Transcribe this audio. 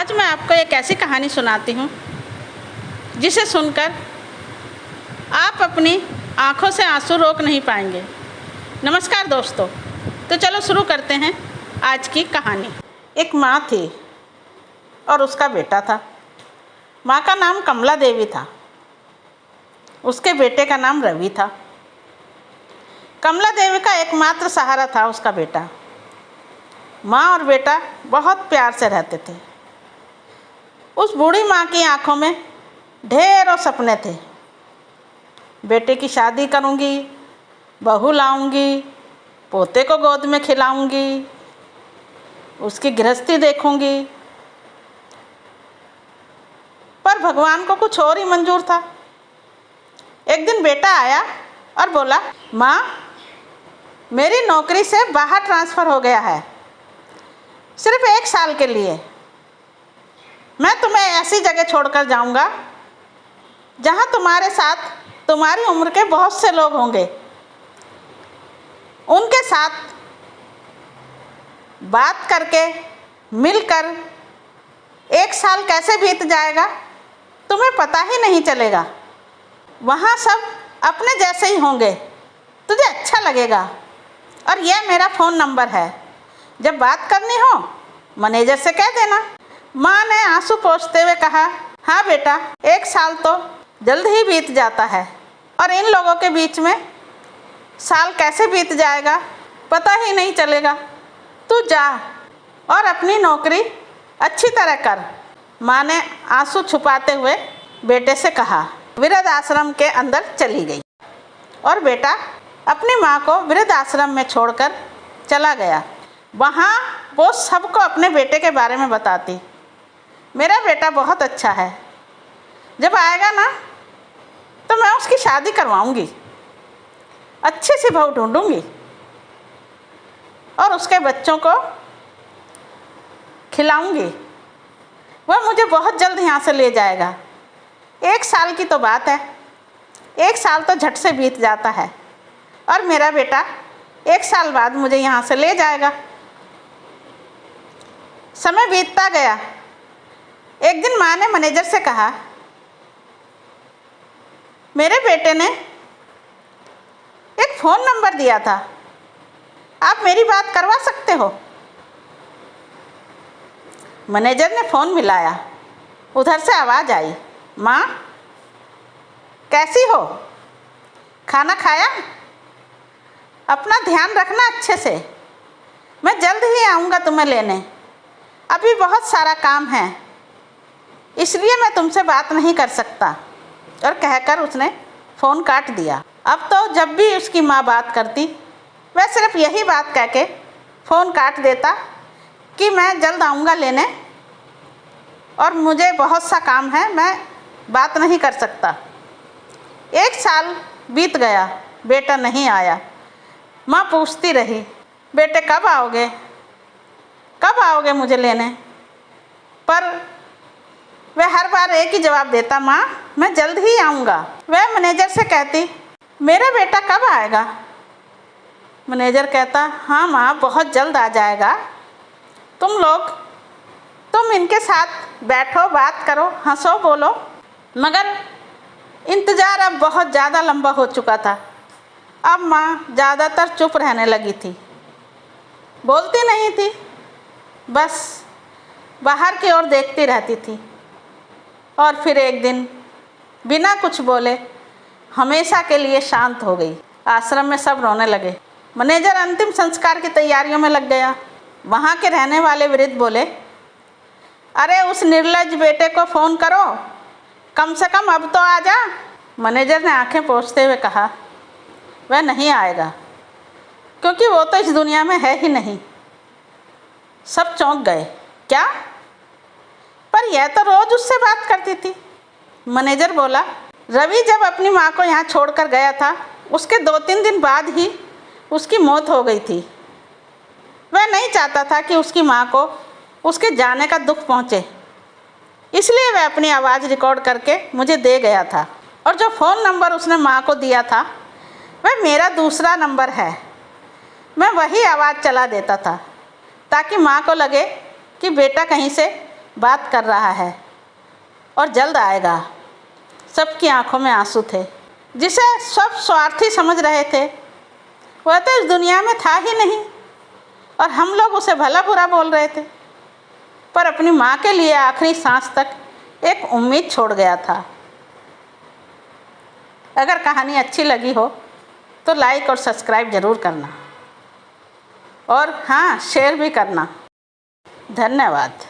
आज मैं आपको एक ऐसी कहानी सुनाती हूँ जिसे सुनकर आप अपनी आँखों से आंसू रोक नहीं पाएंगे। नमस्कार दोस्तों, तो चलो शुरू करते हैं आज की कहानी। एक माँ थी और उसका बेटा था। माँ का नाम कमला देवी था, उसके बेटे का नाम रवि था। कमला देवी का एकमात्र सहारा था उसका बेटा। माँ और बेटा बहुत प्यार से रहते थे। उस बूढ़ी माँ की आंखों में ढेरों सपने थे। बेटे की शादी करूँगी, बहू लाऊंगी, पोते को गोद में खिलाऊंगी, उसकी गृहस्थी देखूंगी। पर भगवान को कुछ और ही मंजूर था। एक दिन बेटा आया और बोला, माँ मेरी नौकरी से बाहर ट्रांसफ़र हो गया है, सिर्फ 1 साल के लिए। मैं तुम्हें ऐसी जगह छोड़कर जाऊंगा जहां तुम्हारे साथ तुम्हारी उम्र के बहुत से लोग होंगे। उनके साथ बात करके मिलकर 1 साल कैसे बीत जाएगा तुम्हें पता ही नहीं चलेगा। वहाँ सब अपने जैसे ही होंगे, तुझे अच्छा लगेगा। और यह मेरा फ़ोन नंबर है, जब बात करनी हो मैनेजर से कह देना। माँ ने आंसू पोंछते हुए कहा, हाँ बेटा, 1 साल तो जल्द ही बीत जाता है और इन लोगों के बीच में साल कैसे बीत जाएगा पता ही नहीं चलेगा। तू जा और अपनी नौकरी अच्छी तरह कर। माँ ने आंसू छुपाते हुए बेटे से कहा। वृद्ध आश्रम के अंदर चली गई और बेटा अपनी माँ को वृद्ध आश्रम में छोड़कर चला गया। वहाँ वो सबको अपने बेटे के बारे में बताती, मेरा बेटा बहुत अच्छा है, जब आएगा ना तो मैं उसकी शादी करवाऊंगी, अच्छी सी बहू ढूंढूंगी और उसके बच्चों को खिलाऊंगी। वह मुझे बहुत जल्द यहाँ से ले जाएगा। 1 साल की तो बात है, 1 साल तो झट से बीत जाता है और मेरा बेटा 1 साल बाद मुझे यहाँ से ले जाएगा। समय बीतता गया। एक दिन माँ ने मैनेजर से कहा, मेरे बेटे ने एक फ़ोन नंबर दिया था, आप मेरी बात करवा सकते हो? मैनेजर ने फ़ोन मिलाया। उधर से आवाज़ आई, माँ कैसी हो, खाना खाया? अपना ध्यान रखना अच्छे से, मैं जल्द ही आऊँगा तुम्हें लेने। अभी बहुत सारा काम है, इसलिए मैं तुमसे बात नहीं कर सकता। और कहकर उसने फ़ोन काट दिया। अब तो जब भी उसकी माँ बात करती वह सिर्फ यही बात कह के फ़ोन काट देता कि मैं जल्द आऊँगा लेने और मुझे बहुत सा काम है, मैं बात नहीं कर सकता। 1 साल बीत गया, बेटा नहीं आया। माँ पूछती रही, बेटे कब आओगे, कब आओगे मुझे लेने? पर वह हर बार एक ही जवाब देता, माँ मैं जल्द ही आऊँगा। वह मैनेजर से कहती, मेरा बेटा कब आएगा? मैनेजर कहता, हाँ माँ बहुत जल्द आ जाएगा। तुम इनके साथ बैठो, बात करो, हंसो बोलो। मगर इंतज़ार अब बहुत ज़्यादा लंबा हो चुका था। अब माँ ज़्यादातर चुप रहने लगी थी, बोलती नहीं थी, बस बाहर की ओर देखती रहती थी। और फिर एक दिन बिना कुछ बोले हमेशा के लिए शांत हो गई। आश्रम में सब रोने लगे। मैनेजर अंतिम संस्कार की तैयारियों में लग गया। वहाँ के रहने वाले वृद्ध बोले, अरे उस निर्लज्ज बेटे को फ़ोन करो, कम से कम अब तो आ जा। मैनेजर ने आंखें पोंछते हुए कहा, वह नहीं आएगा, क्योंकि वो तो इस दुनिया में है ही नहीं। सब चौंक गए, क्या? पर यह तो रोज़ उससे बात करती थी। मैनेजर बोला, रवि जब अपनी माँ को यहाँ छोड़कर गया था, उसके 2-3 दिन बाद ही उसकी मौत हो गई थी। वह नहीं चाहता था कि उसकी माँ को उसके जाने का दुख पहुँचे, इसलिए वह अपनी आवाज़ रिकॉर्ड करके मुझे दे गया था। और जो फ़ोन नंबर उसने माँ को दिया था वह मेरा दूसरा नंबर है। मैं वही आवाज़ चला देता था ताकि माँ को लगे कि बेटा कहीं से बात कर रहा है और जल्द आएगा। सबकी आंखों में आंसू थे। जिसे सब स्वार्थी समझ रहे थे वह तो इस दुनिया में था ही नहीं और हम लोग उसे भला बुरा बोल रहे थे, पर अपनी माँ के लिए आखिरी सांस तक एक उम्मीद छोड़ गया था। अगर कहानी अच्छी लगी हो तो लाइक और सब्सक्राइब ज़रूर करना और हाँ, शेयर भी करना। धन्यवाद।